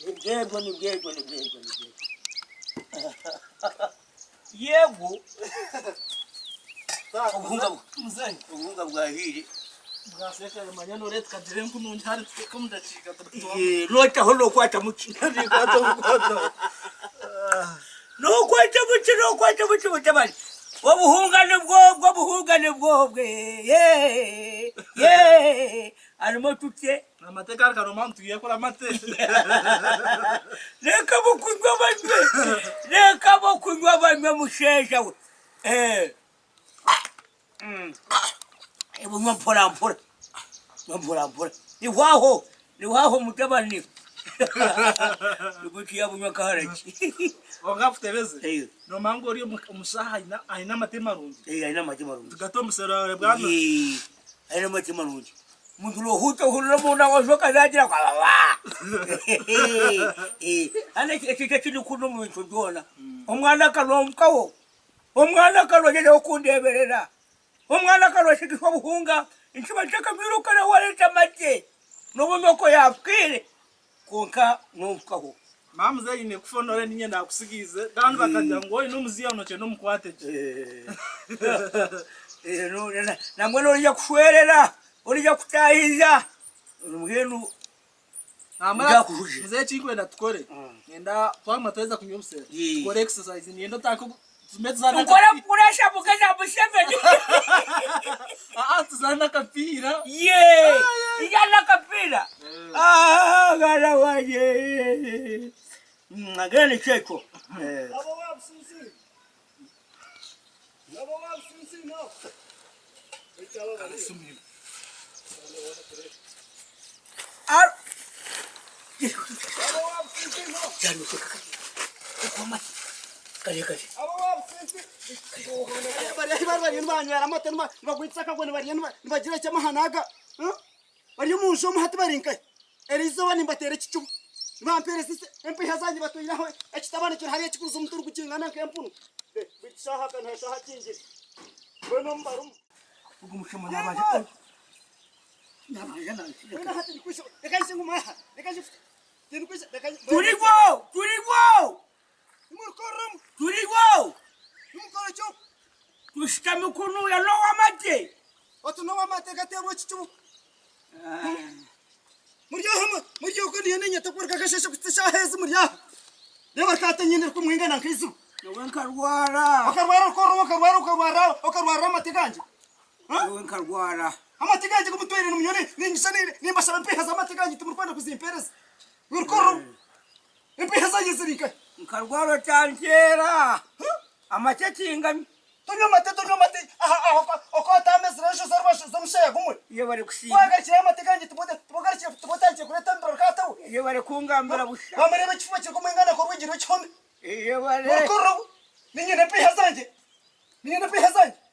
Yego. Yego. Ubunga bwahiri. Bwaseka manyano ret kadire nkuno ntari kumudacika Lota holo kwata mukina gato gato. No kwata muki mutabali. Obuhungane bwe. Arimo tuke amateka arikano tugiye kora amateka. Reka bokunywa banywe musheja we. Ebunywa mpora. Ni waho mutabani. Nukuti yabunywa kaharaki. Ongafutebeze. No mango uri umusaha aina matema rundi. Aina matema rundi. Tugato musera bwana. Aina matema rundi. Mundulo huto hulomuna washoka zagira kwa baba. Ana kiti kuno mwitondona. Omwana kalomkawo. Omwana kalogere okundeberera. Omwana kalwashikishwa buhunga. Inchiba chaka biruka na waleta mate. Nobumoko yapkire. Konka nomkaho. Mama zayine kufonore ninye ndakusigize. Kandi bakajya ngo ino muziya unoche no mukwateje. No na mwana uri kushwerera. Urija kutahiza umugenu amara muze chikwenda tukore nenda twama tweza kunyumsera kore exercise nienda tako tumezana ukora kurasha bukaza bushemeni tuzana kapira ijana kapira gara waje ngene cheko abo wabsisi no ikalo Turigo. Tushikame kunu ya nowa mate. Otu nowa mate gatero chichu. Muryo ko niye nyata kurka gasheshe kutsha hezi murya. Dewa kata nyine kumwinga na nkizu. Yowen karwara. Okarwara mate ganje. Yowen karwara. Amate ganje kumutwere n'umunyone ningishanire nimbashaba mpeha za mate ganje tumurkwanda kuzimpereza. Urukoro. Mpeha za yizirika. Karwara tankera. Amate tingami. Tonyo mate okota mesresho sarvasho zamshaya gumwe. Ye bari kusi. Wagarikira mate ganje tubogarikira kureta mbarakato. Ye bari kungambira busha. Bamareba kifuba kiri kumwingana ko rwigiro cyome. Ye bari. Urukoro. Ninyene mpeha zanje.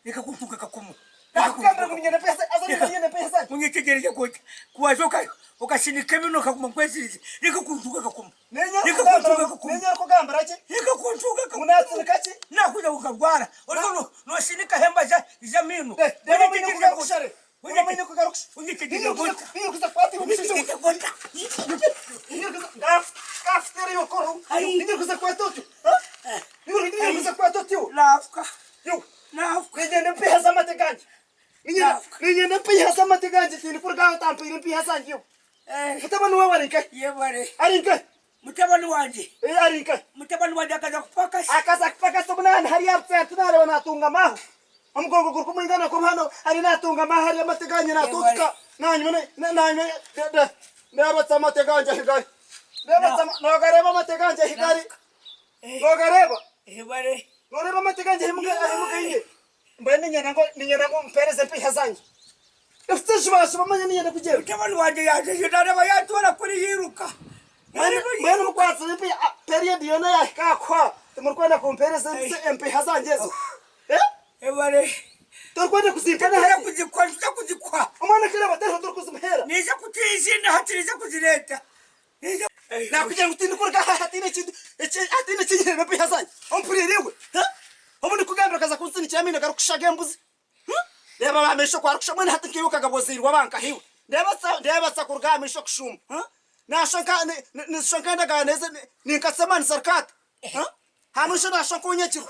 Nika kutuka kakumu. Nakugambira ngo ninyene mpeha azanye ninyene mpeha zanje. Munyetegereje ko kuwazoka ukashinika bino kakumkwesirize. Nika kutuka kakumu. Nenya kugambira ki? Nika kutuka kakumu. Unatsika ki? Nakuja ukagwara. Ono no shinika hemba za minu. Dema minu kugarushare. Unyetegereje ko. Niyo kuzakwati ubishisho. Kaftere yo koro. Niyo kuzakwati otu. Niyo kuzakwati otu. Lafka. Yo. Lafka. Ninyene mpeha za mate ganje. Ninyene mpeha za mate ganje tini kurga tampa ine mpeha zanje yo. Mutabani wawe arinka. Ye bari. Arinka. Mutabani wanje. Arinka. Mutabani wanje akaza kupakasha. Akaza kupakasha bunani hari yapfa tunare wanatunga maho. Amugongo kurkumingana ko hano ari natunga maho hari mate ganje natutka. Nanyone Neba mate ganje higari. Nogareba mate ganje higari. Nogareba. Bari. Nogareba mate ganje himugaye. Mbene ninyana ngo mpereze mpiha zanje. Ifutishwa bamanya ninyana kugera. Mutabani wanje yaje yinareba yatora kuri yiruka. Mwene mukwatsa mpi period yona yakakwa. Tumurkwenda kumpereze mpiha zanje. Bari. Torkwenda kuzimpana Kana kuzikwa. Umwana kira batero torkuzimhera. Niza kutizina hatiriza kuzireta. Niza nakugira ngo utinde kurga hatine kinyere mpiha zanje. Ompurirewe. Obundi kugambira kaza kunsini cyamine garukushaga mbuzi. Reba bamesho kwa rukusha mwene hatinkiruka gabozirwa banka hiwe. Ndeba sa kurgamisho kushuma. nashaka ni shaka ndaganeze ni kasemani sarkata hamusho nashaka unyekiro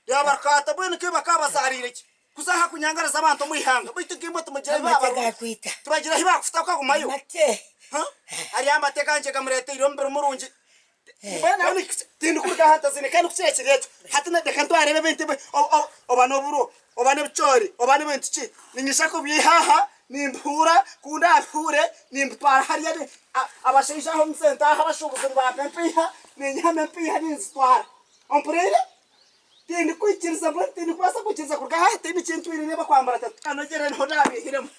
yabarkata bwene ke bakabazarire ki kuzaha kunyangaraza abantu mwihanga bitu kimbo tumugire baba tubagira hiba kufuta kwa kumayo ari amateka nje kamurete irombero murungi bana ni tindu kurga hata zine kandi kucyekireto hatina de kantu arebe bente obano buro obano bicori obano bentici ninyishako bihaha nimpura kunda apure nimpara hariya abashisha ho msenta harashuguze ba pempiha ninyame mpiha ninzitwara ompurere tindu kwikiriza bwo tindu kwasa kukiriza kurga hata ibi kintu irebe kwambara tatu anogere nho nabihiremo